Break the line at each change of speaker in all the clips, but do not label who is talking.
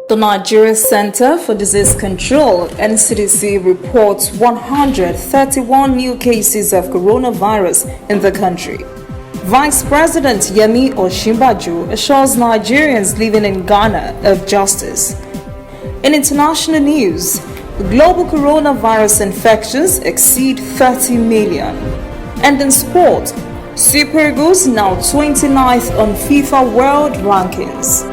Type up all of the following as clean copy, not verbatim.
The Nigeria Center for Disease Control, NCDC, reports 131 new cases of coronavirus in the country. Vice President Yemi Osinbajo assures Nigerians living in Ghana of justice. In international news, global coronavirus infections exceed 30 million. And in sport, Super Eagles now 29th on FIFA World Rankings.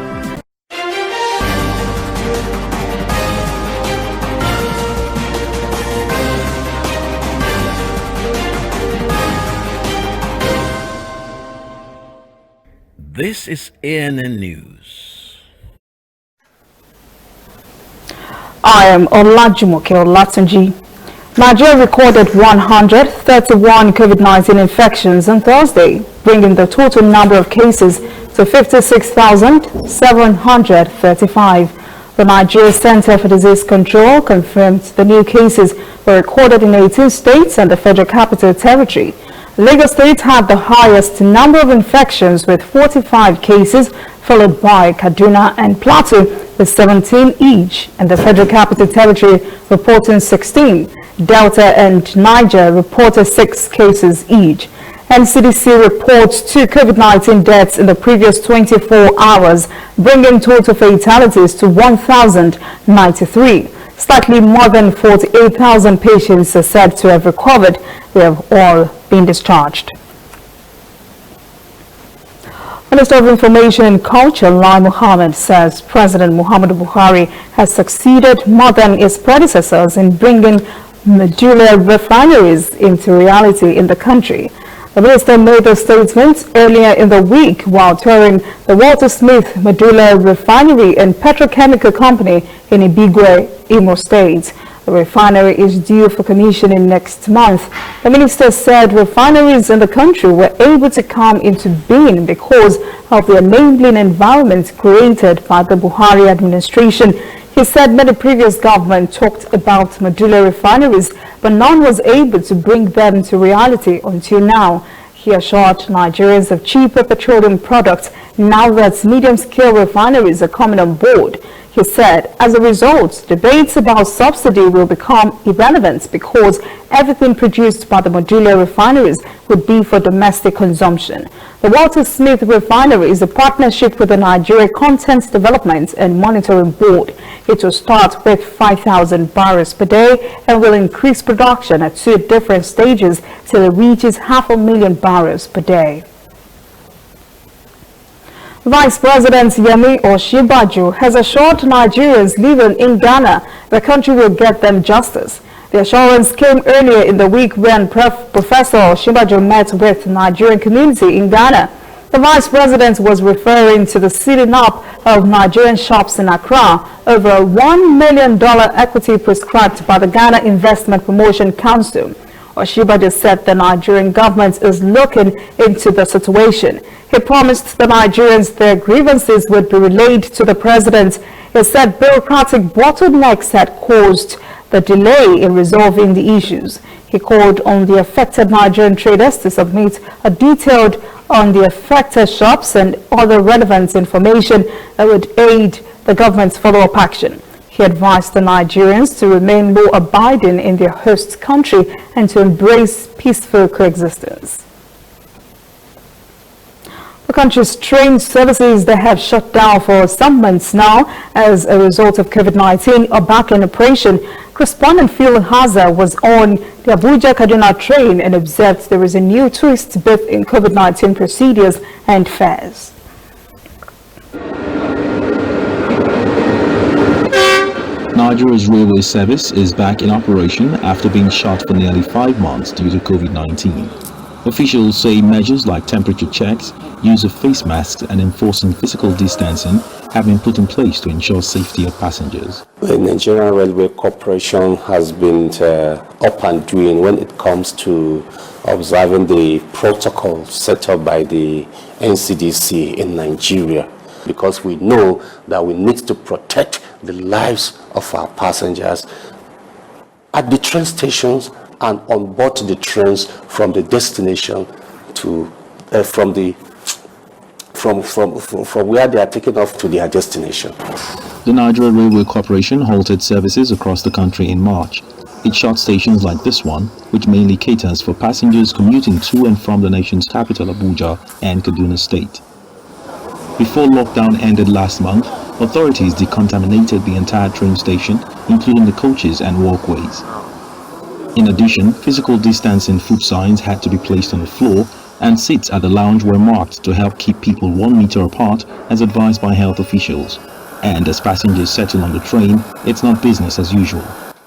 This is ANN News.
I am Olajumoke Olatunji. Nigeria recorded 131 COVID-19 infections on Thursday, bringing the total number of cases to 56,735. The Nigeria Center for Disease Control confirmed the new cases were recorded in 18 states and the Federal Capital Territory. Lagos State had the highest number of infections with 45 cases, followed by Kaduna and Plateau with 17 each, and the Federal Capital Territory reporting 16. Delta and Niger reported 6 cases each. NCDC reports 2 COVID-19 deaths in the previous 24 hours, bringing total fatalities to 1,093. Slightly more than 48,000 patients are said to have recovered. They have all been discharged. Minister of Information and Culture, Lai Mohammed, says President Muhammadu Buhari has succeeded more than his predecessors in bringing medulla refineries into reality in the country. The minister made the statement earlier in the week while touring the Walter Smith Medulla Refinery and Petrochemical Company in Ibigwe, Imo State. The refinery is due for commissioning next month. The minister said refineries in the country were able to come into being because of the enabling environment created by the Buhari administration. He said many previous governments talked about medulla refineries, but none was able to bring them to reality until now. He assured Nigerians of cheaper petroleum products now that medium-scale refineries are coming on board. He said, as a result, debates about subsidy will become irrelevant because everything produced by the medulla refineries would be for domestic consumption. The Walter Smith Refinery is a partnership with the Nigeria Content Development and Monitoring Board. It will start with 5,000 barrels per day and will increase production at 2 different stages till it reaches 500,000 barrels per day. Vice President Yemi Osinbajo has assured Nigerians living in Ghana the country will get them justice. The assurance came earlier in the week when Professor Osinbajo met with the Nigerian community in Ghana. The Vice President was referring to the sealing up of Nigerian shops in Accra over a $1 million equity prescribed by the Ghana Investment Promotion Council. Osinbajo said the Nigerian government is looking into the situation. He promised the Nigerians their grievances would be relayed to the president. He said bureaucratic bottlenecks had caused the delay in resolving the issues. He called on the affected Nigerian traders to submit a detailed on the affected shops and other relevant information that would aid the government's follow-up action. He advised the Nigerians to remain law-abiding in their host country and to embrace peaceful coexistence. The country's train services that have shut down for some months now as a result of COVID-19 are back in operation. Correspondent Phil Haza was on the Abuja-Kaduna train and observed there is a new twist both in COVID-19 procedures and fares.
Nigeria's railway service is back in operation after being shut for nearly 5 months due to COVID-19. Officials say measures like temperature checks, use of face masks and enforcing physical distancing have been put in place to ensure safety of passengers.
The Nigerian Railway Corporation has been up and doing when it comes to observing the protocol set up by the NCDC in Nigeria, because we know that we need to protect the lives of our passengers at the train stations and on board the trains from the destination to from the from where they are taken off to their destination.
The Nigeria Railway Corporation halted services across the country in March. It shut stations like this one, which mainly caters for passengers commuting to and from the nation's capital Abuja and Kaduna State. Before lockdown ended last month, authorities decontaminated the entire train station, including the coaches and walkways. In addition, physical distancing foot signs had to be placed on the floor, and seats at the lounge were marked to help keep people 1 meter apart as advised by health officials. And as passengers settle on the train, it's not business as usual.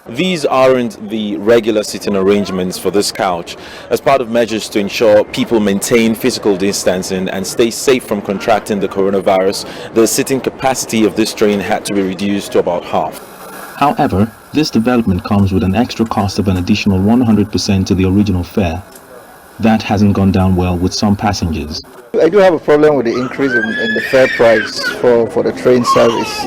These aren't the regular sitting arrangements for this couch. As part of measures to ensure people maintain physical distancing and stay safe from contracting the coronavirus, the sitting capacity of this train had to be reduced to about half.
However, this development comes with an extra cost of an additional 100% to the original fare. That hasn't gone down well with some passengers.
I do have a problem with the increase in the fare price for the train service.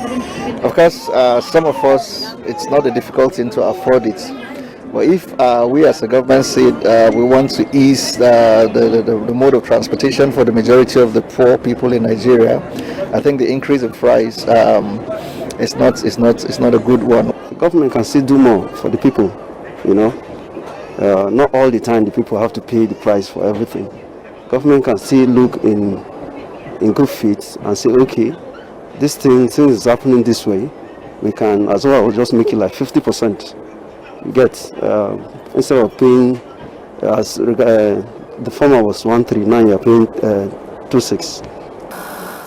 Of course, some of us, it's not a difficult thing to afford it. But if we as a government said we want to ease the mode of transportation for the majority of the poor people in Nigeria, I think the increase in price is not a good one.
The government can still do more for the people, you know. Not all the time the people have to pay the price for everything. Government can still look in good faith and say, okay, this thing, since it's happening this way, we can as well just make it like 50%. You get, instead of paying, as the former was 139, you're paying 26.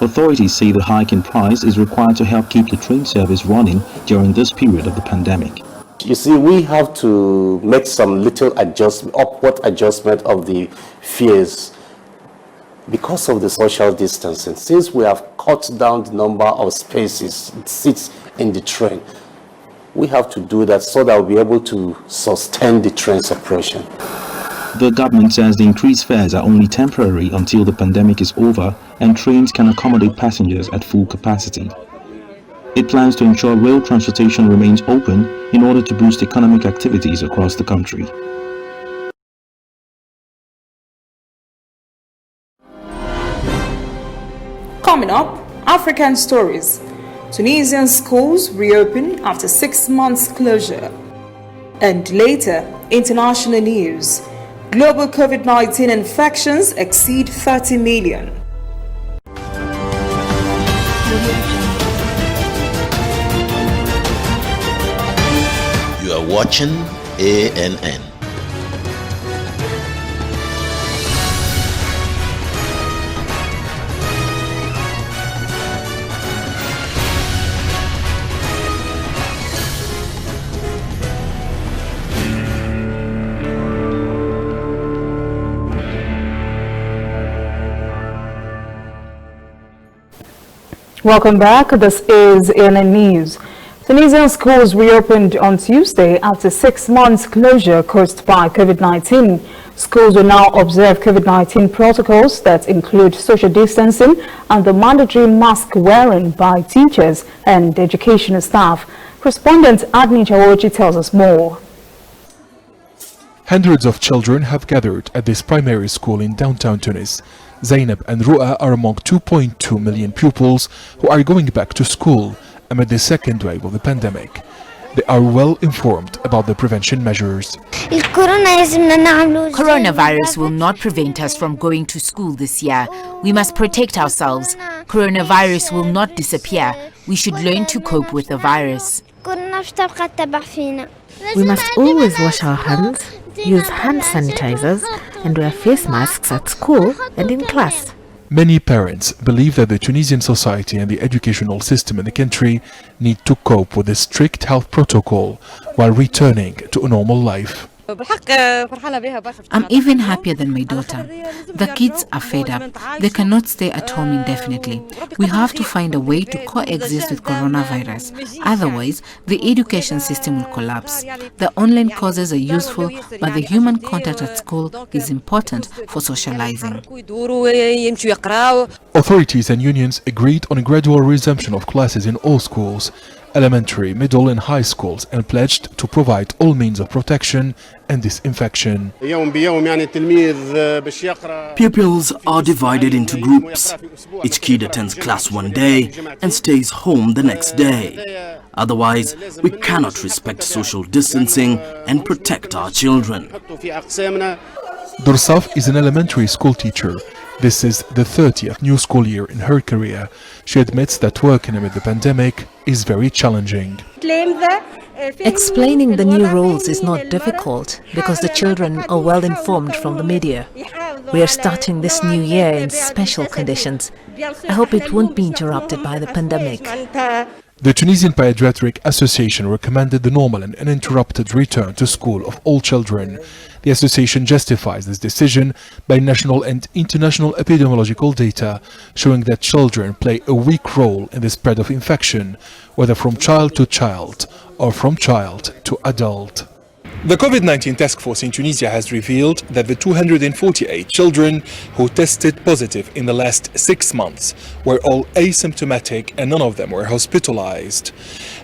Authorities say the hike in price is required to help keep the train service running during this period of the pandemic.
You see, we have to make some little upward adjustment of the fares because of the social distancing. Since we have cut down the number of seats in the train, we have to do that so that we'll be able to sustain the train's operation.
The government says the increased fares are only temporary until the pandemic is over and trains can accommodate passengers at full capacity. It plans to ensure rail transportation remains open in order to boost economic activities across the country.
Coming up, African stories. Tunisian schools reopen after 6 months closure. And later, international news. Global COVID-19 infections exceed 30 million.
You are watching ANN.
Welcome back. This is ANN News. Tunisian schools reopened on Tuesday after 6 months closure caused by COVID-19. Schools will now observe COVID-19 protocols that include social distancing and the mandatory mask wearing by teachers and educational staff. Correspondent Adni Chawochi tells us more.
Hundreds of children have gathered at this primary school in downtown Tunis. Zainab and Ru'a are among 2.2 million pupils who are going back to school amid the second wave of the pandemic. They are well informed about the prevention measures.
Coronavirus will not prevent us from going to school this year. We must protect ourselves. Coronavirus will not disappear. We should learn to cope with the virus.
We must always wash our hands, use hand sanitizers, and wear face masks at school and in class.
Many parents believe that the Tunisian society and the educational system in the country need to cope with a strict health protocol while returning to a normal life.
I'm even happier than my daughter. The kids are fed up. They cannot stay at home indefinitely. We have to find a way to coexist with coronavirus. Otherwise, the education system will collapse. The online courses are useful, but the human contact at school is important for socializing.
Authorities and unions agreed on a gradual resumption of classes in all schools elementary, middle and high schools and pledged to provide all means of protection and disinfection.
Pupils are divided into groups. Each kid attends class one day and stays home the next day. Otherwise, we cannot respect social distancing and protect our children.
Dursaf is an elementary school teacher. This is the 30th new school year in her career. She admits that working amid the pandemic is very challenging.
Explaining the new rules is not difficult because the children are well informed from the media. We are starting this new year in special conditions. I hope it won't be interrupted by the pandemic.
The Tunisian Pediatric Association recommended the normal and uninterrupted return to school of all children. The association justifies this decision by national and international epidemiological data showing that children play a weak role in the spread of infection, whether from child to child or from child to adult. The COVID-19 task force in Tunisia has revealed that the 248 children who tested positive in the last 6 months were all asymptomatic and none of them were hospitalized.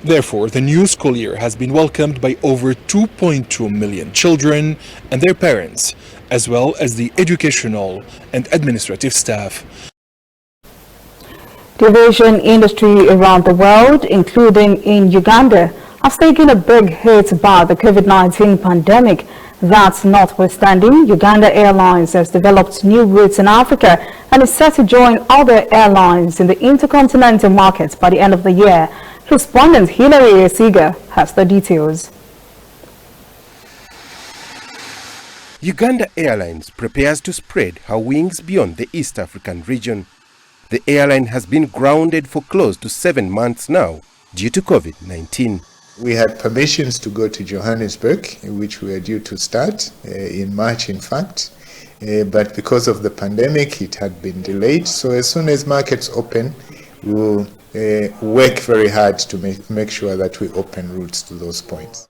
Therefore, the new school year has been welcomed by over 2.2 million children and their parents, as well as the educational and administrative staff.
The aviation industry around the world, including in Uganda, has taken a big hit by the COVID-19 pandemic. That's notwithstanding, Uganda Airlines has developed new routes in Africa and is set to join other airlines in the intercontinental market by the end of the year. Correspondent Hilary Esiga has the details.
Uganda Airlines prepares to spread her wings beyond the East African region. The airline has been grounded for close to 7 months now due to COVID-19.
We had permissions to go to Johannesburg, which we were due to start in March, in fact. But because of the pandemic, it had been delayed. So as soon as markets open, we'll work very hard to make sure that we open routes to those points.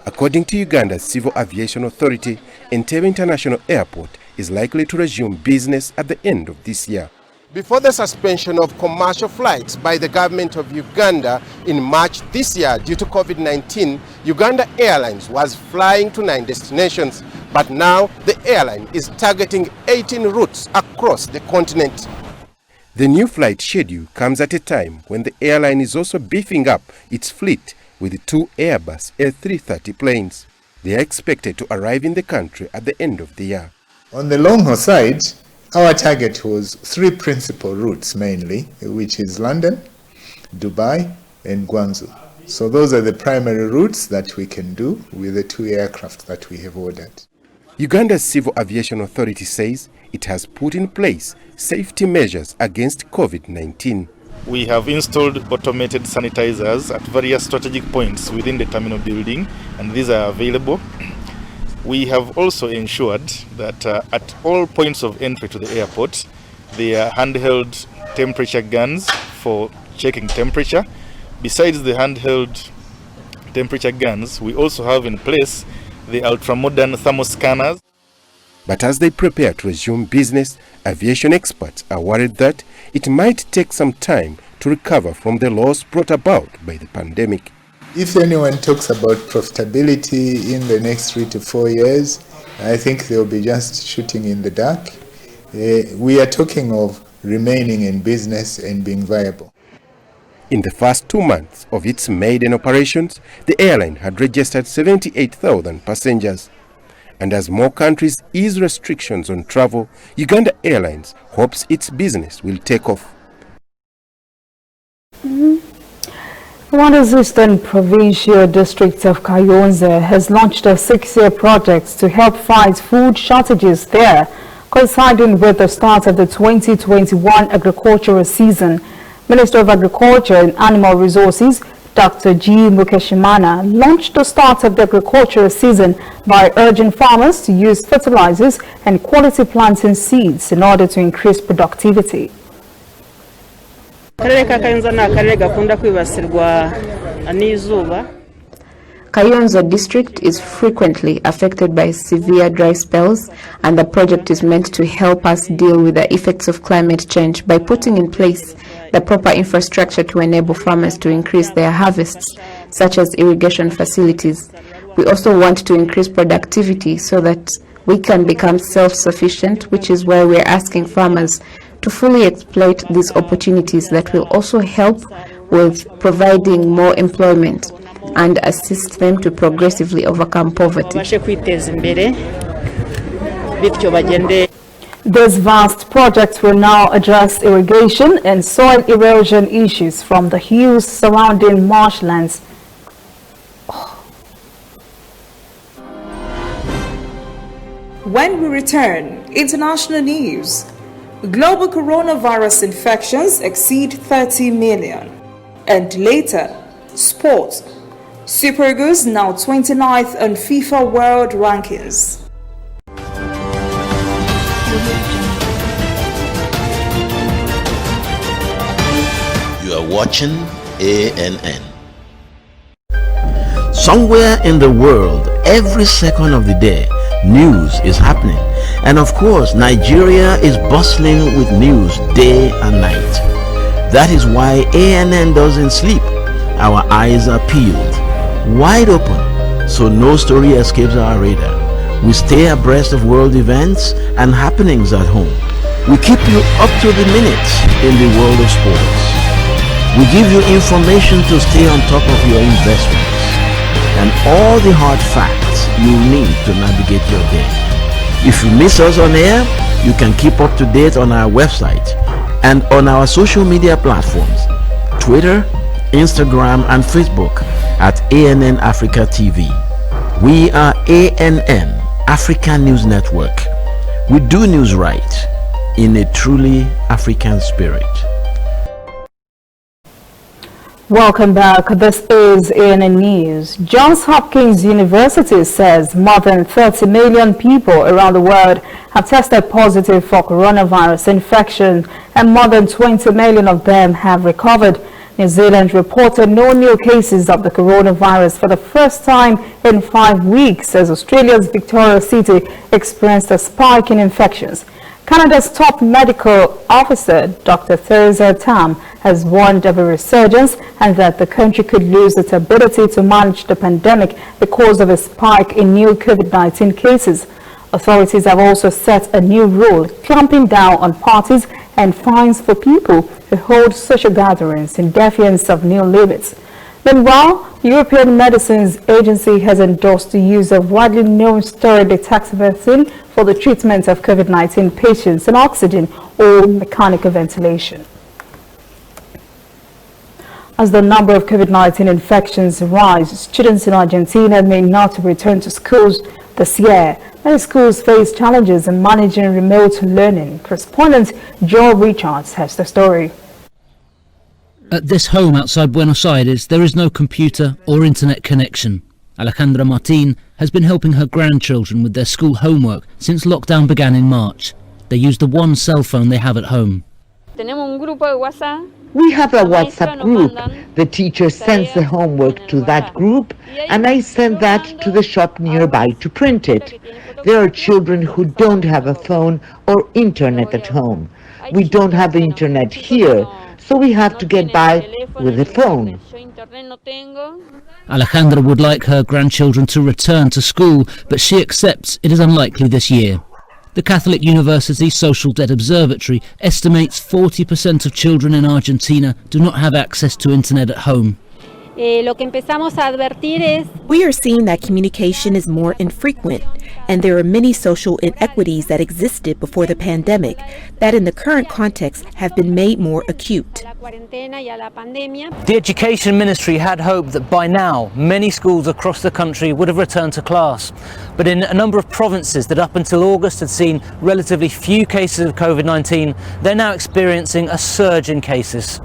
According to Uganda's Civil Aviation Authority, Entebbe International Airport is likely to resume business at the end of this year. Before the suspension of commercial flights by the government of Uganda in March this year due to COVID-19, Uganda Airlines was flying to 9 destinations, but now the airline is targeting 18 routes across the continent. The new flight schedule comes at a time when the airline is also beefing up its fleet with 2 Airbus A330 planes. They are expected to arrive in the country at the end of the year.
On the long-haul side, our target was 3 principal routes mainly, which is London, Dubai, and Guangzhou. So those are the primary routes that we can do with the 2 aircraft that we have ordered.
Uganda's Civil Aviation Authority says it has put in place safety measures against COVID-19.
We have installed automated sanitizers at various strategic points within the terminal building, and these are available. We have also ensured that at all points of entry to the airport, there are handheld temperature guns for checking temperature. Besides the handheld temperature guns, we also have in place the ultra-modern thermoscanners.
But as they prepare to resume business, aviation experts are worried that it might take some time to recover from the loss brought about by the pandemic.
If anyone talks about profitability in the next 3 to 4 years, I think they'll be just shooting in the dark. We are talking of remaining in business and being viable.
In the first 2 months of its maiden operations, the airline had registered 78,000 passengers. And as more countries ease restrictions on travel, Uganda Airlines hopes its business will take off.
Rwanda's Eastern Provincial District of Kayonza has launched a 6-year project to help fight food shortages there, coinciding with the start of the 2021 agricultural season. Minister of Agriculture and Animal Resources, Dr. G. Mukeshimana, launched the start of the agricultural season by urging farmers to use fertilizers and quality planting seeds in order to increase productivity.
Kayonza district is frequently affected by severe dry spells, and the project is meant to help us deal with the effects of climate change by putting in place the proper infrastructure to enable farmers to increase their harvests, such as irrigation facilities. We also want to increase productivity so that we can become self-sufficient, which is why we're asking farmers to fully exploit these opportunities that will also help with providing more employment and assist them to progressively overcome poverty.
This vast project will now address irrigation and soil erosion issues from the hills surrounding marshlands.
When we return, international news. Global coronavirus infections exceed 30 million. And later, sports. Super Eagles now 29th on FIFA World Rankings.
You are watching ANN. Somewhere in the world, every second of the day, news is happening. And of course, Nigeria is bustling with news day and night. That is why ANN doesn't sleep. Our eyes are peeled, wide open, so no story escapes our radar. We stay abreast of world events and happenings at home. We keep you up to the minute in the world of sports. We give you information to stay on top of your investments and all the hard facts you need to navigate your day. If you miss us on air, you can keep up to date on our website and on our social media platforms, Twitter, Instagram and Facebook at ANN Africa TV. We are ANN, Africa News Network. We do news right in a truly African spirit.
Welcome back. This is ANN News. Johns Hopkins University says more than 30 million people around the world have tested positive for coronavirus infection and more than 20 million of them have recovered. New Zealand reported no new cases of the coronavirus for the first time in 5 weeks as Australia's Victoria City experienced a spike in infections. Canada's top medical officer, Dr. Theresa Tam, has warned of a resurgence and that the country could lose its ability to manage the pandemic because of a spike in new COVID-19 cases. Authorities have also set a new rule clamping down on parties and fines for people who hold social gatherings in defiance of new limits. Meanwhile, the European Medicines Agency has endorsed the use of widely known steroid dexamethasone for the treatment of COVID-19 patients in oxygen or mechanical ventilation. As the number of COVID-19 infections rise, students in Argentina may not return to schools this year. Many schools face challenges in managing remote learning. Correspondent Joe Richards has the story.
At this home outside Buenos Aires, there is no computer or internet connection. Alejandra Martin has been helping her grandchildren with their school homework since lockdown began in March. They use the one cell phone they have at home.
We have a WhatsApp group. The teacher sends the homework to that group and I send that to the shop nearby to print it. There are children who don't have a phone or internet at home. We don't have internet here, so we have to get by with a phone.
Alejandra would like her grandchildren to return to school, but she accepts it is unlikely this year. The Catholic University Social Debt Observatory estimates 40% of children in Argentina do not have access to internet at home.
We are seeing that communication is more infrequent, and there are many social inequities that existed before the pandemic that in the current context have been made more acute.
The Education Ministry had hoped that by now many schools across the country would have returned to class, but in a number of provinces that up until August had seen relatively few cases of COVID-19, they're now experiencing a surge in cases.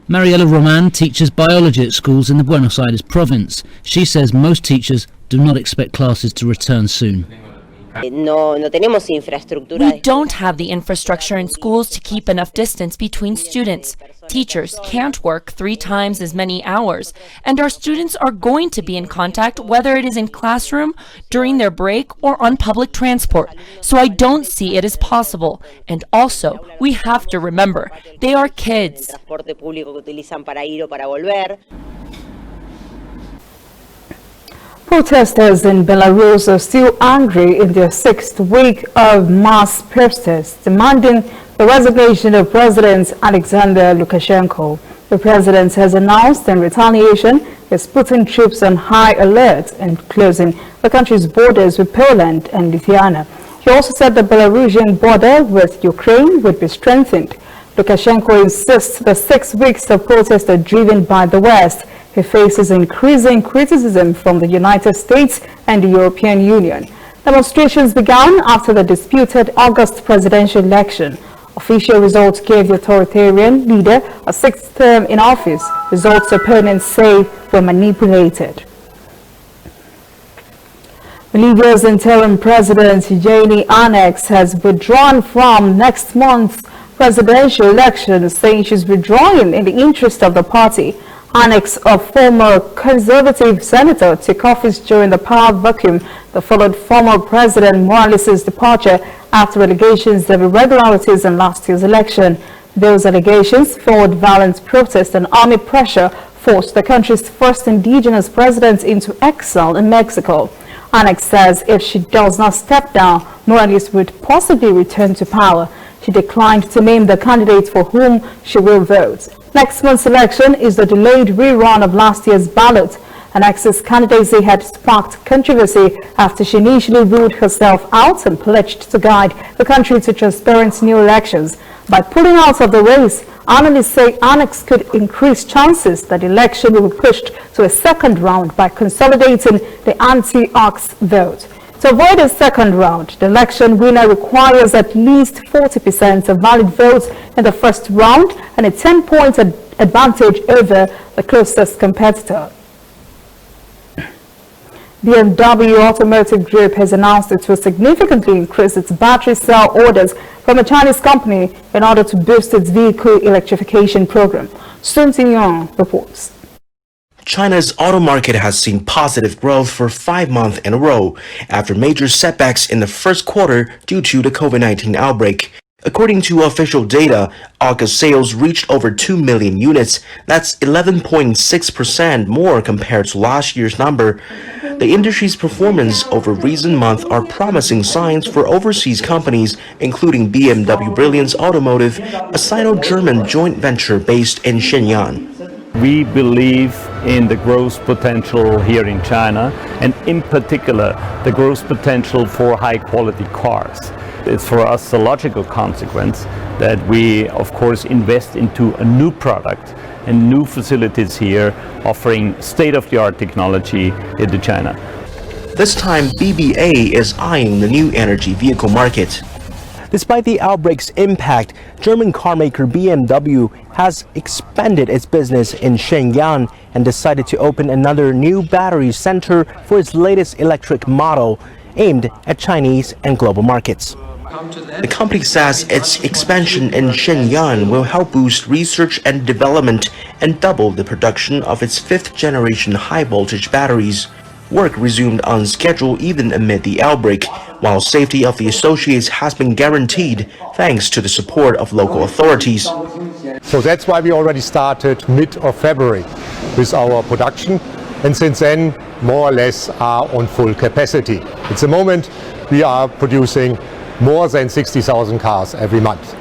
Mariela Roman teaches biology at schools in the Buenos Aires province. She says most teachers do not expect classes to return soon.
We don't have the infrastructure in schools to keep enough distance between students. Teachers can't work 3 times as many hours, and our students are going to be in contact whether it is in classroom, during their break, or on public transport. So I don't see it as possible. And also, we have to remember, they are kids.
Protesters in Belarus are still angry in their 6th week of mass protests, demanding the resignation of President Alexander Lukashenko. The president has announced in retaliation is putting troops on high alert and closing the country's borders with Poland and Lithuania. He also said the Belarusian border with Ukraine would be strengthened. Lukashenko insists the 6 weeks of protest are driven by the West. He faces increasing criticism from the United States and the European Union. Demonstrations began after the disputed August presidential election. Official results gave the authoritarian leader a 6th term in office. Results opponents say were manipulated. Bolivia's interim president, Jenny Annex, has withdrawn from next month's presidential election, saying she's withdrawing in the interest of the party. Annex, a former conservative senator, took office during the power vacuum that followed former President Morales' departure after allegations of irregularities in last year's election. Those allegations followed violent protests and army pressure forced the country's first indigenous president into exile in Mexico. Annex says if she does not step down, Morales would possibly return to power. She declined to name the candidate for whom she will vote. Next month's election is the delayed rerun of last year's ballot. Annex's candidacy had sparked controversy after she initially ruled herself out and pledged to guide the country to transparent new elections. By pulling out of the race, analysts say Annex could increase chances that the election will be pushed to a second round by consolidating the anti-Ox vote. To avoid a second round, the election winner requires at least 40% of valid votes in the first round and a 10-point advantage over the closest competitor. BMW Automotive Group has announced it will significantly increase its battery cell orders from a Chinese company in order to boost its vehicle electrification program. Sun Tingyong reports.
China's auto market has seen positive growth for 5 months in a row after major setbacks in the first quarter due to the COVID-19 outbreak. According to official data, August sales reached over 2 million units. That's 11.6% more compared to last year's number. The industry's performance over recent months are promising signs for overseas companies, including BMW Brilliance Automotive, a Sino-German joint venture based in Shenyang.
We believe in the growth potential here in China, and in particular the growth potential for high-quality cars. It's for us a logical consequence that we, of course, invest into a new product and new facilities here offering state-of-the-art technology into China.
This time, BBA is eyeing the new energy vehicle market. Despite the outbreak's impact, German carmaker BMW has expanded its business in Shenyang and decided to open another new battery center for its latest electric model aimed at Chinese and global markets. The company says its expansion in Shenyang will help boost research and development and double the production of its 5th-generation high-voltage batteries. Work resumed on schedule even amid the outbreak, while safety of the associates has been guaranteed thanks to the support of local authorities.
So that's why we already started mid of February with our production, and since then more or less are on full capacity. At the moment we are producing more than 60,000 cars every month.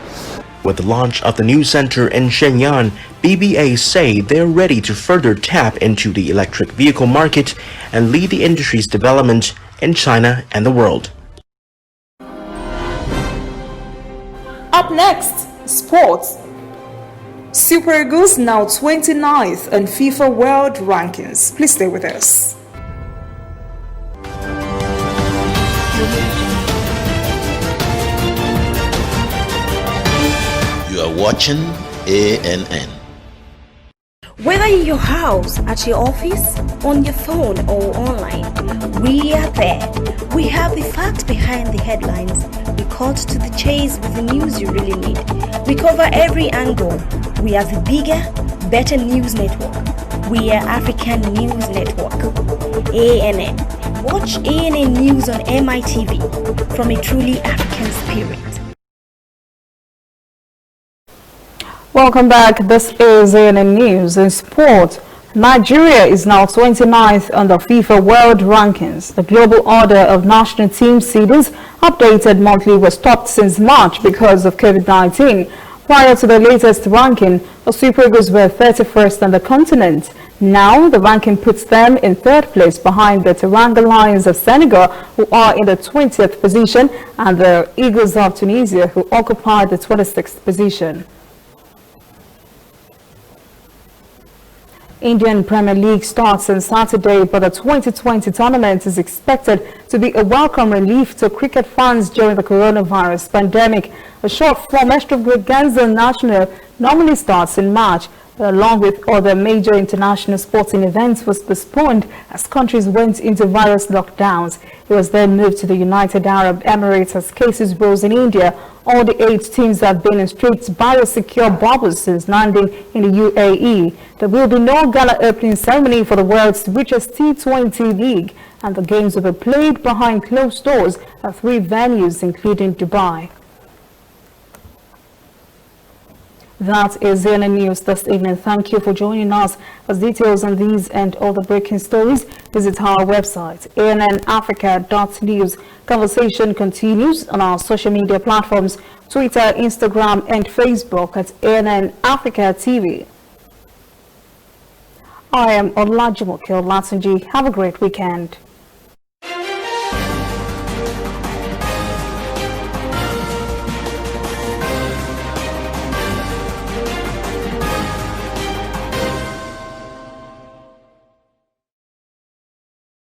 With the launch of the new center in Shenyang, BBA say they're ready to further tap into the electric vehicle market and lead the industry's development in China and the world.
Up next, sports. Super Eagles now 29th on FIFA World Rankings. Please stay with us.
You are watching ANN.
Whether in your house, at your office, on your phone or online, we are there. We have the facts behind the headlines. We cut to the chase with the news you really need. We cover every angle. We are the bigger, better news network. We are African News Network. ANN. Watch ANN News on MITV from a truly African spirit.
Welcome back. This is ANN News. In sport, Nigeria is now 29th on the FIFA World Rankings. The global order of national team seedings, updated monthly, was stopped since March because of COVID-19. Prior to the latest ranking, the Super Eagles were 31st on the continent. Now, the ranking puts them in third place behind the Teranga Lions of Senegal, who are in the 20th position, and the Eagles of Tunisia, who occupy the 26th position. Indian Premier League starts on Saturday, but the 2020 tournament is expected to be a welcome relief to cricket fans during the coronavirus pandemic. A short-form extravaganza national normally starts in March, but along with other major international sporting events, was postponed as countries went into virus lockdowns. It was then moved to the United Arab Emirates as cases rose in India. All the 8 teams have been in strict biosecure bubbles since landing in the UAE. There will be no gala opening ceremony for the world's richest T20 league, and the games will be played behind closed doors at 3 venues, including Dubai. That is ANN News this evening. Thank you for joining us. For details on these and other breaking stories, visit our website, annafrica.news. Conversation continues on our social media platforms, Twitter, Instagram, and Facebook at ANN Africa TV. I am Olajumoke Olatunji. Have a great weekend.